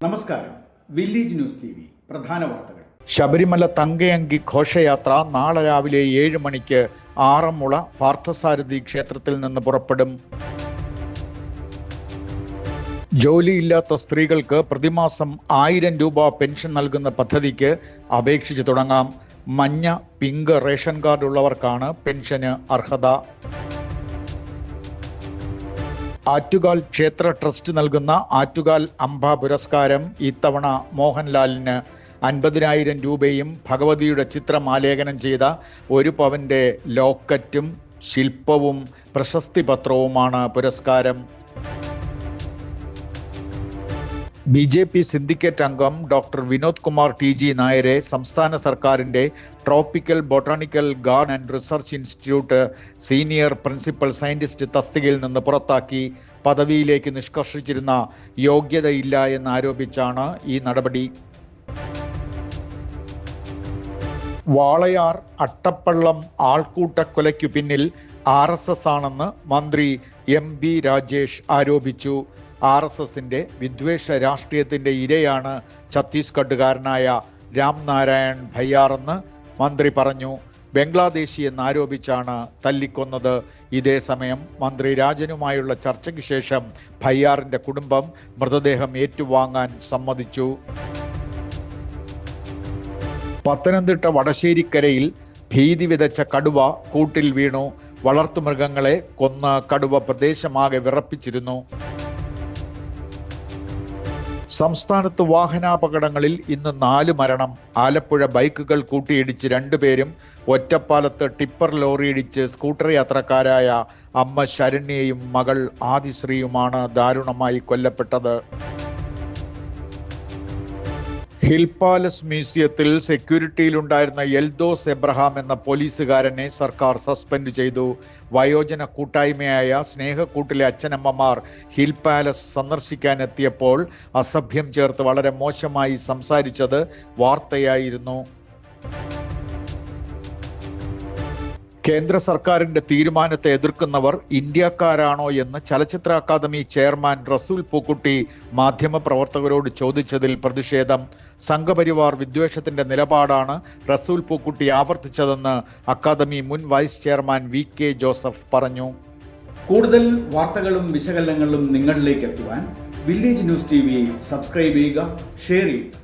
നമസ്കാരം. Village news TV പ്രധാന വാർത്തകൾ. ശബരിമല തങ്കയങ്കി ഘോഷയാത്ര നാളെ രാവിലെ 7 മണിക്ക് ആറന്മുള പാർത്ഥസാരഥി ക്ഷേത്രത്തിൽ നിന്ന് പുറപ്പെടും. ജോലിയില്ലാത്ത സ്ത്രീകൾക്ക് പ്രതിമാസം 1000 രൂപ പെൻഷൻ നൽകുന്ന പദ്ധതിക്ക് അപേക്ഷിച്ച് തുടങ്ങാം. മഞ്ഞ, പിങ്ക് റേഷൻ കാർഡ് ഉള്ളവർക്കാണ് പെൻഷന് അർഹത. ആറ്റുകാൽ ക്ഷേത്ര ട്രസ്റ്റ് നൽകുന്ന ആറ്റുകാൽ അംബ പുരസ്കാരം ഇത്തവണ മോഹൻലാലിന് 50,000 രൂപയും ഭഗവതിയുടെ ചിത്രം ആലേഖനം ചെയ്ത 1 പവന്റെ ലോക്കറ്റും ശില്പവും പ്രശസ്തി പത്രവുമാണ് പുരസ്കാരം. BJP സിൻഡിക്കേറ്റ് അംഗം ഡോക്ടർ വിനോദ് കുമാർ TG നായരെ സംസ്ഥാന സർക്കാരിന്റെ tropical botanical garden and research institute senior principal scientist തസ്തികയിൽ നിന്ന് പുറത്താക്കി. പദവിയിലേക്ക് നിഷ്കർഷിച്ചിരുന്ന യോഗ്യതയില്ല എന്നാരോപിച്ചാണ് ഈ നടപടി. വാളയാർ അട്ടപ്പള്ളം ആൾക്കൂട്ടക്കൊലയ്ക്കു പിന്നിൽ RSS ആണെന്ന് മന്ത്രി MB രാജേഷ് ആരോപിച്ചു. RSSന്റെ വിദ്വേഷ രാഷ്ട്രീയത്തിന്റെ ഇരയാണ് ഛത്തീസ്ഗഡുകാരനായ രാംനാരായൺ ഭയ്യാറെന്ന് മന്ത്രി പറഞ്ഞു. ബംഗ്ലാദേശി എന്നാരോപിച്ചാണ് തല്ലിക്കൊന്നത്. ഇതേസമയം മന്ത്രി രാജനുമായുള്ള ചർച്ചയ്ക്ക് ശേഷം ഭയ്യാറിന്റെ കുടുംബം മൃതദേഹം ഏറ്റുവാങ്ങാൻ സമ്മതിച്ചു. പത്തനംതിട്ട വടശ്ശേരിക്കരയിൽ ഭീതി വിതച്ച കടുവ കൂട്ടിൽ വീണു. വളർത്തുമൃഗങ്ങളെ കൊന്ന് കടുവ പ്രദേശമാകെ വിറപ്പിച്ചിരുന്നു. സംസ്ഥാനത്ത് വാഹനാപകടങ്ങളിൽ ഇന്ന് 4 മരണം. ആലപ്പുഴ ബൈക്കുകൾ കൂട്ടിയിടിച്ച് 2 പേരും, ഒറ്റപ്പാലത്ത് ടിപ്പർ ലോറിയിടിച്ച് സ്കൂട്ടർ യാത്രക്കാരായ അമ്മ ശരണ്യയും മകൾ ആദിശ്രീയുമാണ് ദാരുണമായി കൊല്ലപ്പെട്ടത്. ഹിൽ പാലസ് മ്യൂസിയത്തിൽ സെക്യൂരിറ്റിയിലുണ്ടായിരുന്ന എൽദോസ് എബ്രഹാം എന്ന പോലീസുകാരനെ സർക്കാർ സസ്പെൻഡ് ചെയ്തു. വയോജന കൂട്ടായ്മയായ സ്നേഹക്കൂട്ടിലെ അച്ഛനമ്മമാർ ഹിൽ പാലസ് സന്ദർശിക്കാനെത്തിയപ്പോൾ അസഭ്യം ചേർത്ത് വളരെ മോശമായി സംസാരിച്ചത് വാർത്തയായിരുന്നു. കേന്ദ്ര സർക്കാരിന്റെ തീരുമാനത്തെ എതിർക്കുന്നവർ ഇന്ത്യക്കാരാണോ എന്ന് ചലച്ചിത്ര അക്കാദമി ചെയർമാൻ റസൂൽ പൂക്കുട്ടി മാധ്യമപ്രവർത്തകരോട് ചോദിച്ചതിൽ പ്രതിഷേധം. സംഘപരിവാർ വിദ്വേഷത്തിന്റെ നിലപാടാണ് റസൂൽ പൂക്കുട്ടി ആവർത്തിച്ചതെന്ന് അക്കാദമി മുൻ വൈസ് ചെയർമാൻ VK ജോസഫ് പറഞ്ഞു. കൂടുതൽ വാർത്തകളും വിശകലനങ്ങളും നിങ്ങളിലേക്ക് എത്തുവാൻ വില്ലേജ് ന്യൂസ് TV സബ്സ്ക്രൈബ് ചെയ്യുക, ഷെയർ ചെയ്യുക.